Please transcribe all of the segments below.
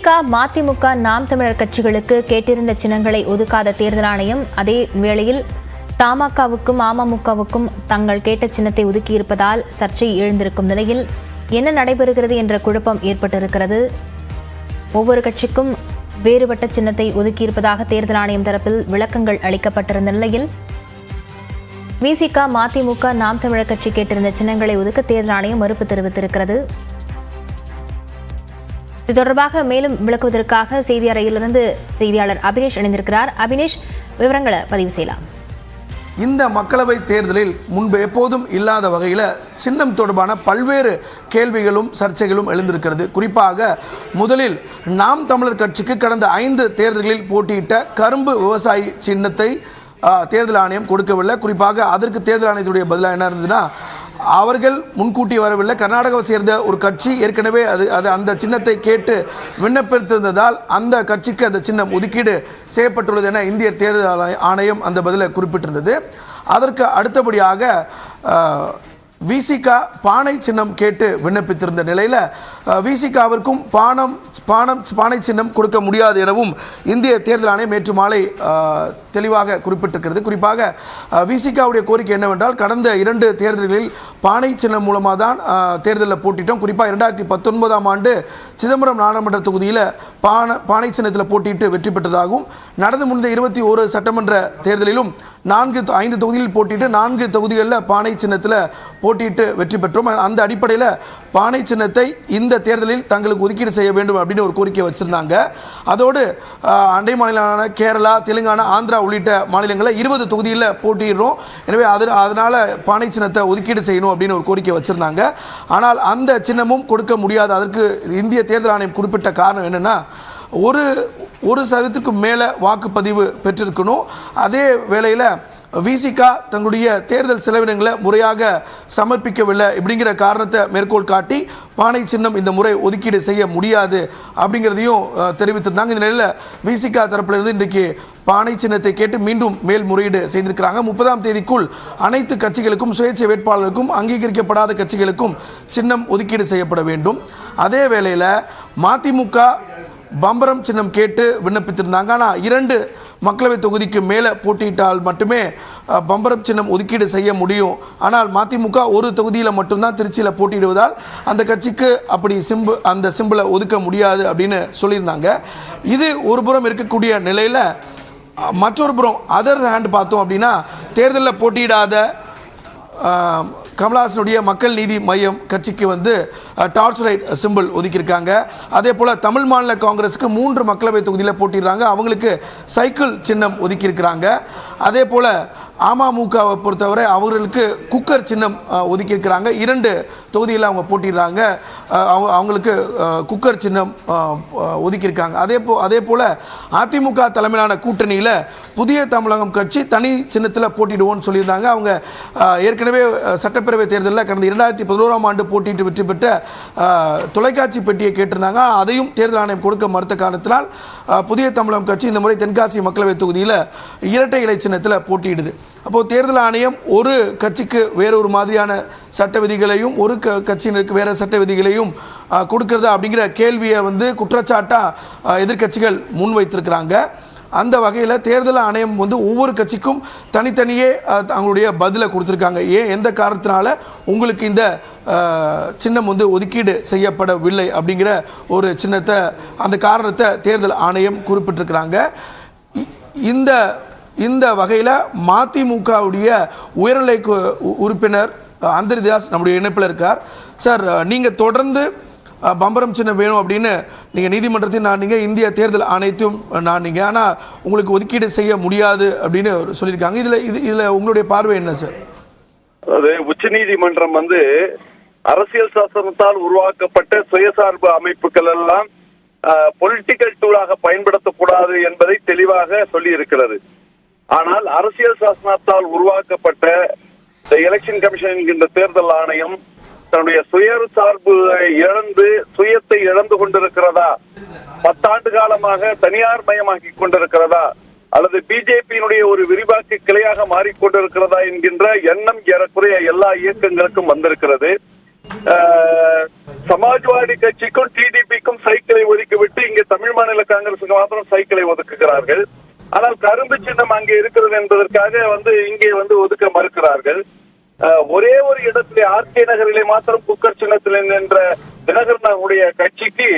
விசிக, மதிமுக, நாம் தமிழர் கட்சிகளுக்கு கேட்டிருந்த சின்னங்களை ஒதுக்காத தேர்தல் ஆணையம் அதே வேளையில் தமாகவுக்கும் அமமுகவுக்கும் தங்கள் கேட்ட சின்னத்தை ஒதுக்கியிருப்பதால் சர்ச்சை எழுந்திருக்கும் நிலையில் என்ன நடைபெறுகிறது என்ற குழப்பம் ஏற்பட்டிருக்கிறது. ஒவ்வொரு கட்சிக்கும் வேறுபட்ட சின்னத்தை ஒதுக்கியிருப்பதாக தேர்தல் ஆணையம் தரப்பில் விளக்கங்கள் அளிக்கப்பட்டிருந்த நிலையில் விசிக, மதிமுக, நாம் தமிழர் கட்சி கேட்டிருந்த சின்னங்களை ஒதுக்க தேர்தல் ஆணையம் மறுப்பு தெரிவித்திருக்கிறது. இது தொடர்பாக மேலும் விளக்குவதற்காக செய்தி அறையிலிருந்து செய்தியாளர் அபினேஷ் இணைந்திருக்கிறார். அபினேஷ், விவரங்களை பதிவு செய்யலாம். இந்த மக்களவை தேர்தலில் முன்பு எப்போதும் இல்லாத வகையில் சின்னம் தொடர்பான பல்வேறு கேள்விகளும் சர்ச்சைகளும் எழுந்திருக்கிறது. குறிப்பாக முதலில் நாம் தமிழர் கட்சிக்கு கடந்த 5 தேர்தல்களில் போட்டியிட்ட கரும்பு விவசாயி சின்னத்தை தேர்தல் ஆணையம் கொடுக்கவில்லை. குறிப்பாக அதற்கு தேர்தல் ஆணையத்துடைய பதிலாக என்ன இருந்ததுன்னா, அவர்கள் முன்கூட்டி வரவில்லை. கர்நாடகாவை சேர்ந்த ஒரு கட்சி ஏற்கனவே அந்த சின்னத்தை கேட்டு விண்ணப்பித்திருந்ததால் அந்த கட்சிக்கு அந்த சின்னம் ஒதுக்கீடு செய்யப்பட்டுள்ளது என இந்திய தேர்தல் ஆணையம் அந்த பதிலை குறிப்பிட்டிருந்தது. அதற்கு அடுத்தபடியாக விசிக பானை சின்னம் கேட்டு விண்ணப்பித்திருந்த நிலையில் விசிகாவிற்கும் பானை சின்னம் கொடுக்க முடியாது எனவும் இந்திய தேர்தல் ஆணையம் நேற்று மாலை தெளிவாக குறிப்பிட்டிருக்கிறது. குறிப்பாக விசிகாவுடைய கோரிக்கை என்னவென்றால், கடந்த 2 தேர்தல்களில் பானை சின்னம் மூலமாக தான் தேர்தலில் போட்டிட்டோம். குறிப்பாக 2019ஆம் ஆண்டு சிதம்பரம் நாடாளுமன்ற தொகுதியில் பானை சின்னத்தில் போட்டியிட்டு வெற்றி பெற்றதாகவும், நடந்து முடிந்த 21 சட்டமன்ற தேர்தலிலும் 5 தொகுதிகளில் போட்டிட்டு 4 தொகுதிகளில் பானை சின்னத்தில் போட்டியிட்டு வெற்றி பெற்றோம். அந்த அடிப்படையில் பானை சின்னத்தை இந்த தேர்தலில் தங்களுக்கு ஒதுக்கீடு செய்ய வேண்டும் அப்படின்னு ஒரு கோரிக்கை வச்சிருந்தாங்க. அதோடு அண்டை மாநிலமான கேரளா, தெலுங்கானா, ஆந்திரா உள்ளிட்ட மாநிலங்களில் 20 தொகுதியில் போட்டியிடுறோம். எனவே அதனால பானை சின்னத்தை ஒதுக்கீடு செய்யணும் அப்படின்னு ஒரு கோரிக்கை வச்சிருந்தாங்க. ஆனால் அந்த சின்னமும் கொடுக்க முடியாது. அதற்கு இந்திய தேர்தல் ஆணையம் குறிப்பிட்ட காரணம் என்னன்னா, 1% மேலே வாக்குப்பதிவு பெற்றிருக்கணும். அதே வேளையில் விசிகா தங்களுடைய தேர்தல் செலவினங்களை முறையாக சமர்ப்பிக்கவில்லை இப்படிங்கிற காரணத்தை மேற்கோள் காட்டி பானை சின்னம் இந்த முறை ஒதுக்கீடு செய்ய முடியாது அப்படிங்கிறதையும் தெரிவித்திருந்தாங்க. இந்த நிலையில் விசிகா தரப்பிலிருந்து இன்றைக்கு பானை சின்னத்தை கேட்டு மீண்டும் மேல்முறையீடு செய்திருக்கிறாங்க. 30ஆம் தேதிக்குள் அனைத்து கட்சிகளுக்கும், சுயேட்சை வேட்பாளர்களுக்கும், அங்கீகரிக்கப்படாத கட்சிகளுக்கும் சின்னம் ஒதுக்கீடு செய்யப்பட வேண்டும். அதே வேளையில் மதிமுக பம்பரம் சின்னம் கேட்டு விண்ணப்பித்திருந்தாங்க. ஆனால் 2 மக்களவை தொகுதிக்கு மேலே போட்டியிட்டால் மட்டுமே பம்பரம் சின்னம் ஒதுக்கீடு செய்ய முடியும். ஆனால் மதிமுக ஒரு தொகுதியில் மட்டும்தான், திருச்சியில் போட்டியிடுவதால் அந்த கட்சிக்கு அப்படி அந்த சிம்பிளை ஒதுக்க முடியாது அப்படின்னு சொல்லியிருந்தாங்க. இது ஒரு புறம் இருக்கக்கூடிய நிலையில், மற்றொரு புறம் அதர் ஹேண்ட் பார்த்தோம் அப்படின்னா, தேர்தலில் போட்டியிடாத கமலஹாசனுடைய மக்கள் நீதி மையம் கட்சிக்கு டார்ச் லைட் சிம்பிள் ஒதுக்கியிருக்காங்க. அதே போல் தமிழ் மாநில காங்கிரஸுக்கு 3 மக்களவை தொகுதியில் போட்டிடுறாங்க, அவங்களுக்கு சைக்கிள் சின்னம் ஒதுக்கியிருக்கிறாங்க. அதே போல் அமமுகவை பொறுத்தவரை அவர்களுக்கு குக்கர் சின்னம் ஒதுக்கியிருக்கிறாங்க. 2 தொகுதியில் அவங்க போட்டிடுறாங்க, அவங்களுக்கு குக்கர் சின்னம் ஒதுக்கியிருக்காங்க. அதே போல் அதிமுக தலைமையிலான கூட்டணியில் புதிய தமிழகம் கட்சி தனி சின்னத்தில் போட்டிடுவோன்னு சொல்லியிருந்தாங்க. அவங்க ஏற்கனவே சட்டப்பேரவை தேர்தலில் கடந்த 2011ஆம் ஆண்டு போட்டியிட்டு வெற்றி பெற்ற தொலைக்காட்சி பெட்டியை கேட்டிருந்தாங்க. அதையும் தேர்தல் ஆணையம் கொடுக்க மறுத்த காரணத்தினால் புதிய தமிழகம் கட்சி இந்த முறை தென்காசி மக்களவை தொகுதியில் இரட்டை இலை சின்னத்தில் போட்டியிடுது. அப்போது தேர்தல் ஆணையம் ஒரு கட்சிக்கு வேறொரு மாதிரியான சட்ட விதிகளையும், ஒரு கட்சியினருக்கு வேறு சட்ட விதிகளையும் கொடுக்கறதா அப்படிங்கிற கேள்வியை குற்றச்சாட்டாக எதிர்க்கட்சிகள் முன்வைத்திருக்கிறாங்க. அந்த வகையில் தேர்தல் ஆணையம் ஒவ்வொரு கட்சிக்கும் தனித்தனியே அவங்களுடைய பதிலை கொடுத்துருக்காங்க. எந்த காரணத்தினால உங்களுக்கு இந்த சின்னம் ஒதுக்கீடு செய்யப்படவில்லை அப்படிங்கிற ஒரு சின்னத்தை, அந்த காரணத்தை தேர்தல் ஆணையம் குறிப்பிட்டிருக்கிறாங்க. இந்த வகையில் மதிமுகவுடைய உயர்நிலை உறுப்பினர் அந்தரிதாஸ் நம்முடைய இணைப்பில் இருக்கார். சார், நீங்கள் தொடர்ந்து பம்பரம் சின்னம் வேணும் அப்படின்னு நீங்கள் நீதிமன்றத்தையும் நானீங்க, இந்திய தேர்தல் ஆணையத்தையும் நானீங்க, ஆனால் உங்களுக்கு ஒதுக்கீடு செய்ய முடியாது அப்படின்னு சொல்லியிருக்காங்க. இதில் உங்களுடைய பார்வை என்ன சார்? அதாவது உச்ச நீதிமன்றம் அரசியல் சாசனத்தால் உருவாக்கப்பட்ட சுயசார்பு அமைப்புகள் எல்லாம் பொலிட்டிக்கல் டூலாக பயன்படுத்தக்கூடாது என்பதை தெளிவாக சொல்லி இருக்கிறது. ஆனால் அரசியல் சாசனத்தால் உருவாக்கப்பட்ட எலெக்ஷன் கமிஷன் என்கின்ற தேர்தல் ஆணையம் தன்னுடைய சுயசார்பு சுயத்தை இழந்து கொண்டிருக்கிறதா, 10 ஆண்டு காலமாக தனியார் மயமாக்கி கொண்டிருக்கிறதா, அல்லது பிஜேபியினுடைய ஒரு விரிவாக்க கிளையாக மாறிக்கொண்டிருக்கிறதா என்கின்ற எண்ணம் ஏறக்குறைய எல்லா இயக்கங்களுக்கும் வந்திருக்கிறது. சமாஜ்வாடி கட்சிக்கும் டிடிபிக்கும் சைக்கிளை ஒதுக்கிவிட்டு இங்கே தமிழ் மாநில காங்கிரசுக்கு மாத்திரம் சைக்கிளை ஒதுக்குகிறார்கள். ஆனால் கரும்பு சின்னம் அங்கே இருக்கிறது என்பதற்காக இங்கே ஒதுக்க மறுக்கிறார்கள். ஒரே ஒரு இடத்திலே ஆர்கே நகரிலே மாத்திரம் குக்கர் சின்னத்தில் என்ற தினகரனுடைய கட்சிக்கு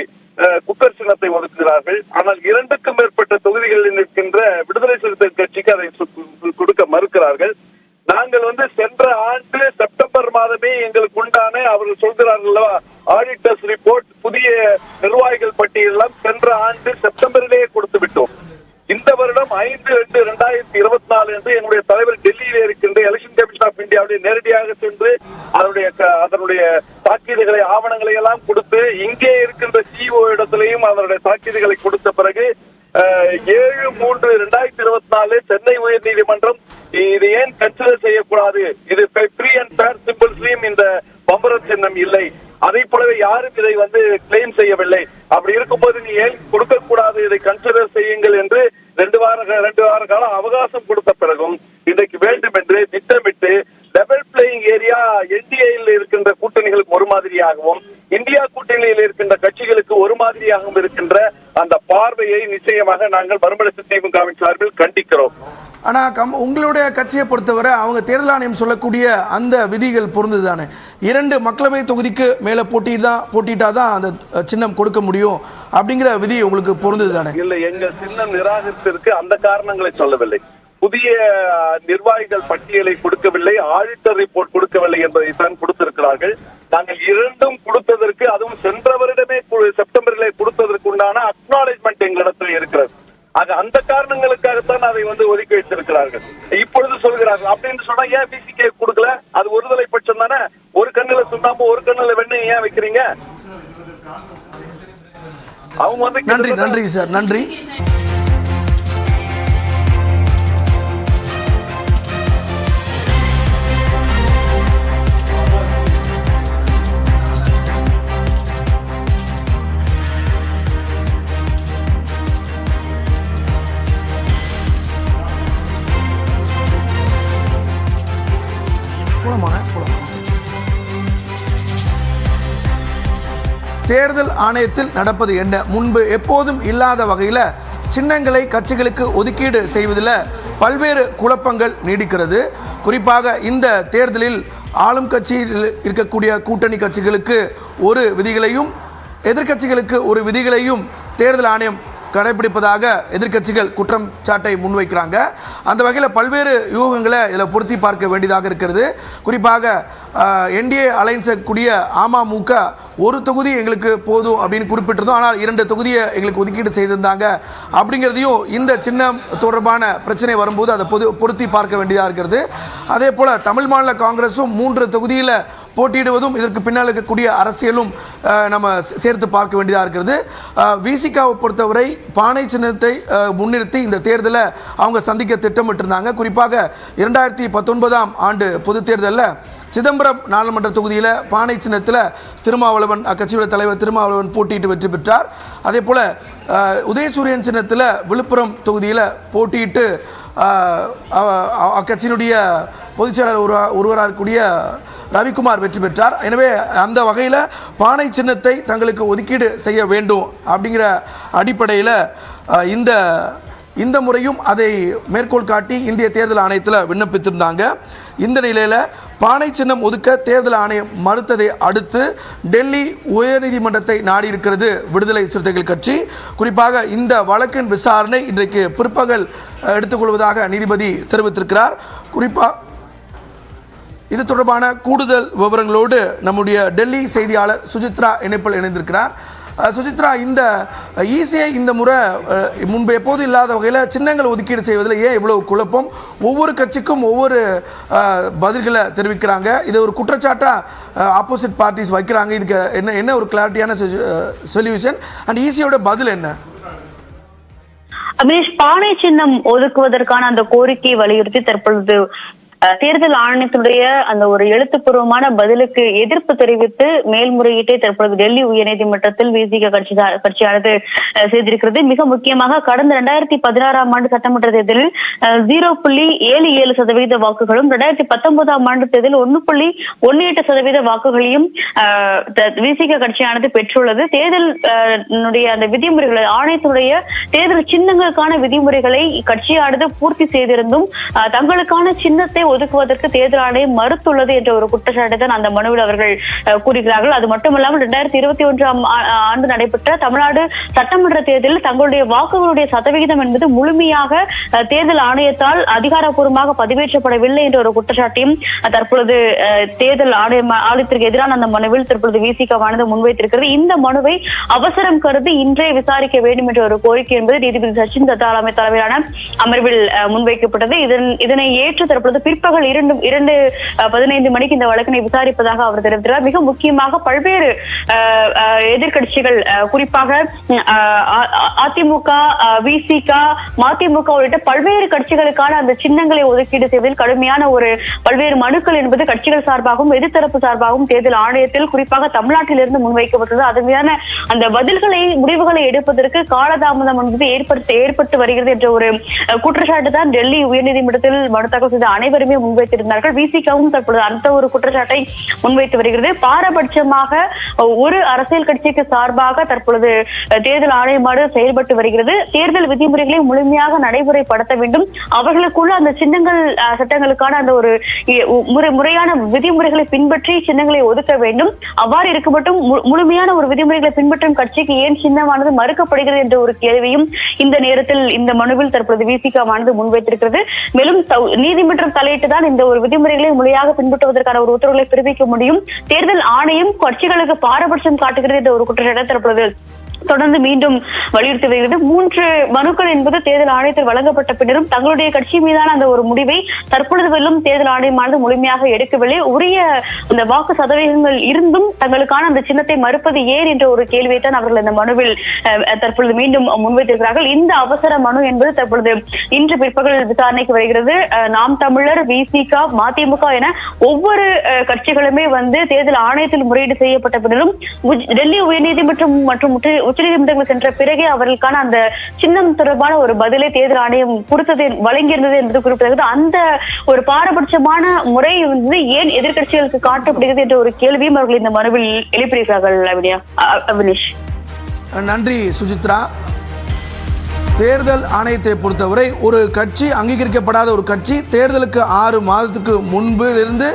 குக்கர் சின்னத்தை ஒதுக்குகிறார்கள். ஆனால் 2க்கும் மேற்பட்ட தொகுதிகளில் நிற்கின்ற விடுதலை சிறுத்தை கட்சிக்கு அதை கொடுக்க மறுக்கிறார்கள். நாங்கள் சென்ற ஆண்டு செப்டம்பர் மாதமே எங்களுக்கு உண்டான அவர்கள் சொல்கிறார்கள் ஆடிட்டர்ஸ் ரிப்போர்ட், புதிய நிர்வாகிகள் பட்டியலாம் சென்ற ஆண்டு செப்டம்பரிலேயே கொடுத்து விட்டோம். இந்த வருடம் 5/2/2024 என்று என்னுடைய தலைவர் டெல்லியிலே இருக்கின்ற எலெக்ஷன் கமிஷன் ஆஃப் இந்தியாவுடைய நேரடியாக சென்று அதனுடைய தாக்கீதுகளை ஆவணங்களை எல்லாம் கொடுத்து இங்கே இருக்கின்ற சிஓ இடத்திலையும் அதனுடைய தாக்கீதுகளை கொடுத்த பிறகு 7/3/2024 சென்னை உயர் நீதிமன்றம் இது ஏன் கன்சிடர் செய்யக்கூடாது, இது ஃப்ரீ அண்ட் ஃபேர் சிம்பிள் ஸ்லீம், இந்த பம்பர சின்னம் இல்லை, அதை போலவே யாரும் இதை கிளைம் செய்யவில்லை, அப்படி இருக்கும்போது நீ ஏன் கொடுக்க கூடாது, இதை கன்சிடர் செய்யுங்கள் என்று 2 வார காலம் அவகாசம் கொடுத்த பிறகும் இன்றைக்கு வேண்டும் என்று திட்டமிட்டு டபுள் பிளேயிங் ஏரியா என்டிஏயில் இருக்கின்ற கூட்டணிகளுக்கு ஒரு மாதிரியாகவும் இந்தியா கூட்டணியில் இருக்கின்ற கட்சிகளுக்கு ஒரு மாதிரியாகவும் இருக்கின்ற அந்த பார்வையை நிச்சயமாக நாங்கள் மறுமலர்ச்சி திமுகவின் சார்பில் கண்டிக்கிறோம். ஆனா உங்களுடைய கட்சியை பொறுத்தவரை அவங்க தேர்தல் ஆணையம் சொல்லக்கூடிய அந்த விதிகள் பொருந்துதானே? 2 மக்களவை தொகுதிக்கு மேல போட்டிட்டாதான் அந்த சின்னம் கொடுக்க முடியும் அப்படிங்கிற விதி உங்களுக்கு பொருந்துதானே? இல்ல, எங்க சின்னம் நிராகரித்திற்கு அந்த காரணங்களை சொல்லவில்லை. புதிய நிர்வாகிகள் பட்டியலை கொடுக்கவில்லை, ஆடிட்டர் ரிப்போர்ட் கொடுக்கவில்லை என்பதை தான் கொடுத்திருக்கிறார்கள். நாங்கள் 2ம் கொடுத்ததற்கு, அதுவும் சென்ற வருடமே செப்டம்பரிலே கொடுத்ததற்கு உண்டான அக்னாலேஜ்மெண்ட் எங்களிடத்தில் இருக்கிறது. ஆக அந்த காரணங்களுக்காகத்தான் அதை ஒதுக்கி வைத்திருக்கிறார்கள். இப்பொழுது சொல்கிறார்கள் அப்படின்னு சொன்னா ஏன் பிசிகே கொடுக்கல, அது ஒருதலை பட்சம் தானே, ஒரு கண்ணுல சுண்ணாம்பு ஒரு கண்ணுல வெண்ணெய் ஏன் வைக்கிறீங்க? அவங்க நன்றி சார், நன்றி. தேர்தல் ஆணையத்தில் நடப்பது என்ன? முன்பு எப்போதும் இல்லாத வகையில் சின்னங்களை கட்சிகளுக்கு ஒதுக்கீடு செய்வதில் பல்வேறு குழப்பங்கள் நீடிக்கிறது. குறிப்பாக இந்த தேர்தலில் ஆளும் கட்சியில் இருக்கக்கூடிய கூட்டணி கட்சிகளுக்கு ஒரு விதிகளையும் எதிர்க்கட்சிகளுக்கு ஒரு விதிகளையும் தேர்தல் ஆணையம் கடைபிடிப்பதாக எதிர்க்கட்சிகள் குற்றம் சாட்டை முன்வைக்கிறாங்க. அந்த வகையில் பல்வேறு யூகங்களை இதில் பொருத்தி பார்க்க வேண்டியதாக இருக்கிறது. குறிப்பாக என்டிஏ அலைன்ஸ் கூடிய அமமுக ஒரு தொகுதி எங்களுக்கு போதும் அப்படின்னு குறிப்பிட்டிருந்தோம், ஆனால் 2 தொகுதியை எங்களுக்கு ஒதுக்கீடு செய்திருந்தாங்க அப்படிங்கிறதையும் இந்த சின்னம் தொடர்பான பிரச்சனை வரும்போது அதை பொருத்தி பார்க்க வேண்டியதாக இருக்கிறது. அதே போல் தமிழ் மாநில காங்கிரஸும் 3 தொகுதியில் போட்டியிடுவதும் இதற்கு பின்னால் இருக்கக்கூடிய அரசியலும் நம்ம சேர்த்து பார்க்க வேண்டியதாக இருக்கிறது. விசிகாவை பொறுத்தவரை பானை சின்னத்தை முன்னிறுத்தி இந்த தேர்தலை அவங்க சந்திக்க திட்டமிட்டிருந்தாங்க. குறிப்பாக 2019ஆம் ஆண்டு பொது தேர்தலில் சிதம்பரம் நாடாளுமன்ற தொகுதியில் பானை சின்னத்தில் திருமாவளவன் அக்கட்சியுடைய தலைவர் திருமாவளவன் போட்டியிட்டு வெற்றி பெற்றார். அதே போல் உதயசூரியன் சின்னத்தில் விழுப்புரம் தொகுதியில் போட்டியிட்டு அக்கட்சியினுடைய பொதுச்செயலாளர் ஒருவராக இருக்கக்கூடிய ரவிக்குமார் வெற்றி பெற்றார். எனவே அந்த வகையில் பானை சின்னத்தை தங்களுக்கு ஒதுக்கீடு செய்ய வேண்டும் அப்படிங்கிற அடிப்படையில் இந்த முறையும் அதை மேற்கோள் காட்டி இந்திய தேர்தல் ஆணையத்தில் விண்ணப்பித்திருந்தாங்க. இந்த நிலையில் பானை சின்னம் ஒதுக்க தேர்தல் ஆணையம் மறுத்ததை அடுத்து டெல்லி உயர்நீதிமன்றத்தை நாடியிருக்கிறது விடுதலை சிறுத்தைகள் கட்சி. குறிப்பாக இந்த வழக்கின் விசாரணை இன்றைக்கு பிற்பகல் எடுத்துக்கொள்வதாக நீதிபதி தெரிவித்திருக்கிறார். குறிப்பாக இது தொடர்பான கூடுதல் விவரங்களோடு நம்முடைய டெல்லி செய்தியாளர் சுஜித்ரா இணைப்பில் இணைந்திருக்கிறார். சுஜித்ரா, இந்த ஈஸியை இந்த முறை முன்பு எப்போது இல்லாத வகையில் சின்னங்கள் ஒதுக்கீடு செய்வதில் ஏன் இவ்வளவு குழப்பம்? ஒவ்வொரு கட்சிக்கும் ஒவ்வொரு பதில்களை தெரிவிக்கிறாங்க. இது ஒரு குற்றச்சாட்டாக ஆப்போசிட் பார்ட்டிஸ் வைக்கிறாங்க. இதுக்கு என்ன ஒரு கிளாரிட்டியான சொல்யூஷன் அண்ட் ஈஸியோட பதில் என்ன? அபினேஷ், பானை சின்னம் ஒதுக்குவதற்கான அந்த கோரிக்கையை வலியுறுத்தி தற்பொழுது தேர்தல் ஆணையத்தினுடைய அந்த ஒரு எழுத்துப்பூர்வமான பதிலுக்கு எதிர்ப்பு தெரிவித்து மேல்முறையீட்டை தற்பொழுது டெல்லி உயர்நீதிமன்றத்தில் விசிக கட்சியானது செய்திருக்கிறது. மிக முக்கியமாக கடந்த 2016ஆம் ஆண்டு சட்டமன்ற தேர்தலில் 0.77% வாக்குகளும் 2019ஆம் ஆண்டு தேர்தலில் 1.18% வாக்குகளையும் விசிக கட்சியானது பெற்றுள்ளது. தேர்தல் அந்த விதிமுறைகளை ஆணையத்தினுடைய தேர்தல் சின்னங்களுக்கான விதிமுறைகளை கட்சியானது பூர்த்தி செய்திருந்தும் தங்களுக்கான சின்னத்தை ஒதுக்குவதற்கு தேர்தல் ஆணையம் மறுத்துள்ளது என்ற ஒரு குற்றச்சாட்டை தான் அந்த மனுவில் அவர்கள் கூறுகிறார்கள். அது மட்டுமல்லாமல் 2021ஆம் ஆண்டு நடைபெற்ற தமிழ்நாடு சட்டமன்ற தேர்தலில் தங்களுடைய வாக்குகளுடைய சதவிகிதம் என்பது முழுமையாக தேர்தல் ஆணையத்தால் அதிகாரப்பூர்வமாக பதிவேற்றப்படவில்லை என்ற ஒரு குற்றச்சாட்டையும் தற்பொழுது தேர்தல் ஆணையத்திற்கு எதிரான அந்த மனுவில் தற்பொழுது விசிகவானது முன்வைத்திருக்கிறது. இந்த மனுவை அவசரம் கருதி இன்றே விசாரிக்க வேண்டும் என்ற ஒரு கோரிக்கை என்பது நீதிபதி சச்சின் தத்தாலாமை தலைமையிலான அமர்வில் முன்வைக்கப்பட்டது. இதனை ஏற்று தற்பொழுது பிற்பகல் 2:15 மணிக்கு இந்த வழக்கினை விசாரிப்பதாக அவர் தெரிவித்தார். மிக முக்கியமாக பல்வேறு எதிர்கட்சிகள் குறிப்பாக அதிமுக, விசிக, மதிமுக உள்ளிட்ட பல்வேறு கட்சிகளுக்கான அந்த சின்னங்களை ஒதுக்கீடு செய்வதில் கடுமையான ஒரு பல்வேறு மனுக்கள் என்பது கட்சிகள் சார்பாகவும் எதிர்த்தரப்பு சார்பாகவும் தேர்தல் ஆணையத்தில் குறிப்பாக தமிழ்நாட்டிலிருந்து முன்வைக்கப்பட்டது. அதற்கான அந்த பதில்களை முடிவுகளை எடுப்பதற்கு காலதாமதம் என்பது ஏற்பட்டு வருகிறது என்ற ஒரு குற்றச்சாட்டு தான் டெல்லி உயர்நீதிமன்றத்தில் மனு தாக்கல் செய்த அனைவருமே முன்வைத்திருந்தார்கள். விசிகவும் தற்பொழுது அந்த ஒரு குற்றச்சாட்டை முன்வைத்து வருகிறது. பாரபட்சமாக ஒரு அரசியல் கட்சிக்கு சார்பாக தற்பொழுது தேர்தல் ஆணையமானது செயல்பட்டு வருகிறது. தேர்தல் விதிமுறைகளை முழுமையாக நடைமுறைப்படுத்த வேண்டும். அவர்களுக்குள்ள அந்த சின்னங்கள் சட்டங்களுக்கான அந்த ஒரு முறையான விதிமுறைகளை பின்பற்றி சின்னங்களை ஒதுக்க வேண்டும். அவ்வாறு இருக்க மட்டும் முழுமையான ஒரு விதிமுறைகளை பின்பற்றும் கட்சிக்கு ஏன் சின்னமானது மறுக்கப்படுகிறது என்ற ஒரு கேள்வியும் இந்த நேரத்தில் இந்த மனுவில் தற்பொழுது விசிகமானது முன்வைத்திருக்கிறது. மேலும் நீதிமன்றம் தலையிட்டுதான் இந்த ஒரு விதிமுறைகளை முறையாக பின்பற்றுவதற்கான ஒரு உத்தரவுகளை பிறப்பிக்க முடியும். தேர்தல் ஆணையம் கட்சிகளுக்கு பாரபட்சம் காட்டுகிறது என்ற ஒரு குற்றச்சாட்டு தற்பொழுது தொடர்ந்து மீண்டும் வலியுறுத்தி வருகிறது. 3 மனுக்கள் என்பது தேர்தல் ஆணையத்தில் வழங்கப்பட்ட பின்னரும் தங்களுடைய கட்சி மீதான அந்த ஒரு முடிவை தற்பொழுது வெல்லும் தேர்தல் ஆணையமானது முழுமையாக எடுக்கவில்லை. உரிய அந்த வாக்கு சதவீதங்கள் இருந்தும் தங்களுக்கான அந்த சின்னத்தை மறுப்பது ஏன் என்ற ஒரு கேள்வியை தான் அவர்கள் இந்த மனுவில் தற்பொழுது மீண்டும் முன்வைத்திருக்கிறார்கள். இந்த அவசர மனு என்பது தற்பொழுது இன்று பிற்பகல் விசாரணைக்கு வருகிறது. நாம் தமிழர், விசிக, மதிமுக என ஒவ்வொரு கட்சிகளுமே தேர்தல் ஆணையத்தில் முறையீடு செய்யப்பட்ட பின்னரும் டெல்லி உயர்நீதிமன்றம் மற்றும் உச்சநீதிமன்றங்கள் சென்ற பிறகே அவர்களுக்கான அந்த சின்னம் தொடர்பான ஒரு பதிலை தேர்தல் ஆணையம் வழங்கியிருந்தது என்பது குறிப்பிட்டது. அந்த ஒரு பாரபட்சமான முறை ஏன் எதிர்கட்சிகளுக்கு காட்டப்படுகிறது என்ற ஒரு கேள்வியும் அவர்கள் இந்த மனுவில் எழுப்பியிருக்கிறார்கள். அவினேஷ், நன்றி சுஜித்ரா. தேர்தல் ஆணையத்தை பொறுத்தவரை ஒரு கட்சி அங்கீகரிக்கப்படாத ஒரு கட்சி தேர்தலுக்கு 6 மாதத்துக்கு முன்பிலிருந்து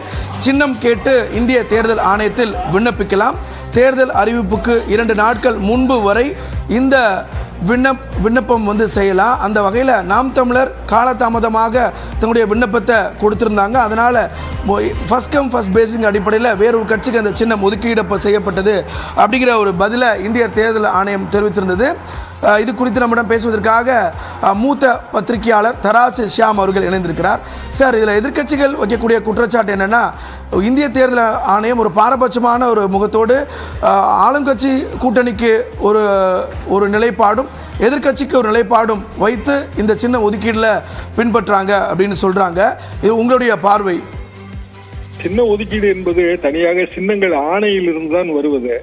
சின்னம் கேட்டு இந்திய தேர்தல் ஆணையத்தில் விண்ணப்பிக்கலாம். தேர்தல் அறிவிப்புக்கு 2 நாட்கள் முன்பு வரை இந்த விண்ணப்பம் செய்யலாம். அந்த வகையில் நாம் தமிழர் காலதாமதமாக தன்னுடைய விண்ணப்பத்தை கொடுத்திருந்தாங்க. அதனால் ஃபர்ஸ்ட் கம் ஃபர்ஸ்ட் பேசிங் அடிப்படையில் வேறொரு கட்சிக்கு அந்த சின்னம் ஒதுக்கீடு செய்யப்பட்டது அப்படிங்கிற ஒரு பதிலை இந்திய தேர்தல் ஆணையம் தெரிவித்திருந்தது. இது குறித்து நம்மிடம் பேசுவதற்காக மூத்த பத்திரிகையாளர் தராசு ஷியாம் அவர்கள் இணைந்திருக்கிறார். சார், இதில் எதிர்க்கட்சிகள் வைக்கக்கூடிய குற்றச்சாட்டு என்னென்னா, இந்திய தேர்தல் ஆணையம் ஒரு பாரபட்சமான ஒரு முகத்தோடு ஆளுங்கட்சி கூட்டணிக்கு ஒரு நிலைப்பாடும் எதிர்க்கட்சிக்கு ஒரு நிலைப்பாடும் வைத்து இந்த சின்ன ஒதுக்கீடுல பின்பற்றாங்க அப்படின்னு சொல்றாங்க. இது உங்களுடைய பார்வை? சின்ன ஒதுக்கீடு என்பது தனியாக சின்னங்கள் ஆணையில் இருந்துதான் வருவது.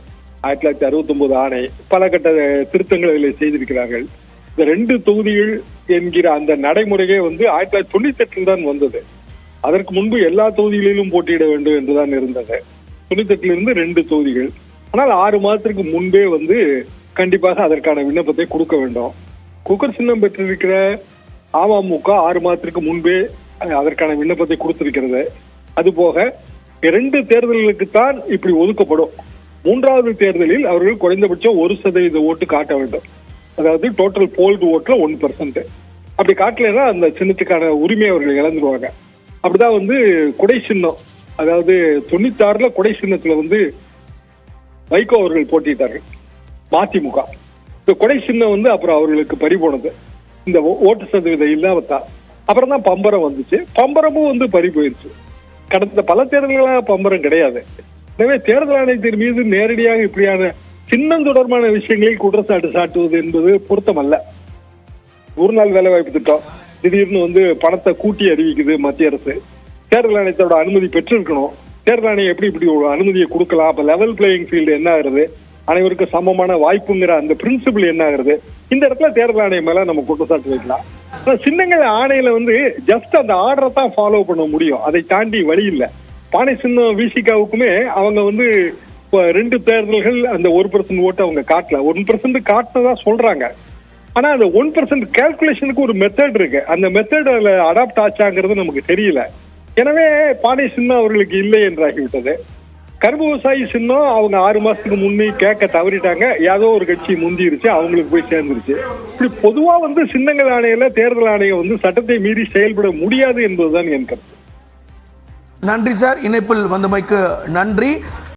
1969 ஆணை பல கட்ட திருத்தங்கள் அதில் செய்திருக்கிறார்கள். இந்த 2 தொகுதிகள் என்கிற அந்த நடைமுறையே 1998 தான் வந்தது. அதற்கு முன்பு எல்லா தொகுதிகளிலும் போட்டியிட வேண்டும் என்றுதான் இருந்தது. 98 2 தொகுதிகள். ஆனால் 6 மாதத்திற்கு முன்பே கண்டிப்பாக அதற்கான விண்ணப்பத்தை கொடுக்க வேண்டும். குக்கர் சின்னம் பெற்றிருக்கிற அமமுக 6 மாதத்திற்கு முன்பே அதற்கான விண்ணப்பத்தை கொடுத்திருக்கிறது. அதுபோக 2 தேர்தல்களுக்குத்தான் இப்படி ஒதுக்கப்படும். 3வது தேர்தலில் அவர்கள் குறைந்தபட்சம் 1% ஓட்டு காட்ட வேண்டும். அதாவது டோட்டல் போல்டு ஓட்டுல 1%. அப்படி காட்டலைன்னா அந்த சின்னத்துக்கான உரிமையை அவர்கள் இழந்துருவாங்க. அப்படிதான் குடை சின்னம், அதாவது 96 குடை சின்னத்துல வைகோ அவர்கள் போட்டியிட்டார்கள் மதிமுக. இந்த கொடை சின்னம் அப்புறம் அவர்களுக்கு பறிபோனது. இந்த ஓட்டு சதவீதம் இல்லாமத்தான் அப்புறம் தான் பம்பரம் வந்துச்சு. பம்பரமும் பறி போயிருச்சு. கடந்த பல தேர்தல்களாக பம்பரம் கிடையாது. எனவே தேர்தல் ஆணையத்தின் மீது நேரடியாக இப்படியான சின்னம் தொடர்பான விஷயங்களில் குற்றச்சாட்டு சாட்டுவது என்பது பொருத்தமல்ல. 100 நாள் வேலை வாய்ப்பு திட்டம் திடீர்னு பணத்தை கூட்டி அறிவிக்குது மத்திய அரசு. தேர்தல் ஆணையத்தோட அனுமதி பெற்றிருக்கணும். தேர்தல் ஆணையம் எப்படி இப்படி ஒரு அனுமதியை கொடுக்கலாம்? அப்ப லெவல் பிளேயிங் ஃபீல்டு என்ன ஆகுறது, அனைவருக்கும் சமமான வாய்ப்புங்கிற அந்த பிரின்சிபிள் என்ன ஆகுறது? இந்த இடத்துல தேர்தல் ஆணையம் மேல நம்ம குற்றச்சாட்டு வைக்கலாம். சின்னங்கள் ஆணையில வந்து ஜஸ்ட் அந்த ஆர்டரை தான் ஃபாலோ பண்ண முடியும், அதை தாண்டி வழி இல்லை. பானை சின்னம் விசிகாவுக்குமே அவங்க வந்து 2 தேர்தல்கள் அந்த 1% ஓட்டு அவங்க காட்டல, 1% காட்டினதா சொல்றாங்க. ஆனா அந்த 1% கால்குலேஷனுக்கு ஒரு மெத்தட் இருக்கு, அந்த மெத்தட் அதுல அடாப்ட் ஆச்சாங்கிறது நமக்கு தெரியல. எனவே பானை சின்னம் அவர்களுக்கு இல்லை என்றாகிவிட்டது. கரும்பு விவசாயி சின்னம் அவங்க 6 மாசத்துக்கு முன்னே கேட்க தவறிட்டாங்க, ஏதோ ஒரு கட்சி முந்திருச்சு, அவங்களுக்கு போய் சேர்ந்துருச்சு. இப்படி பொதுவா வந்து சின்னங்கள் ஆணையில தேர்தல் ஆணையம் வந்து சட்டத்தை மீறி செயல்பட முடியாது என்பதுதான் என் கருத்து. நன்றி சார், இணைப்பில் வந்தமைக்கு நன்றி.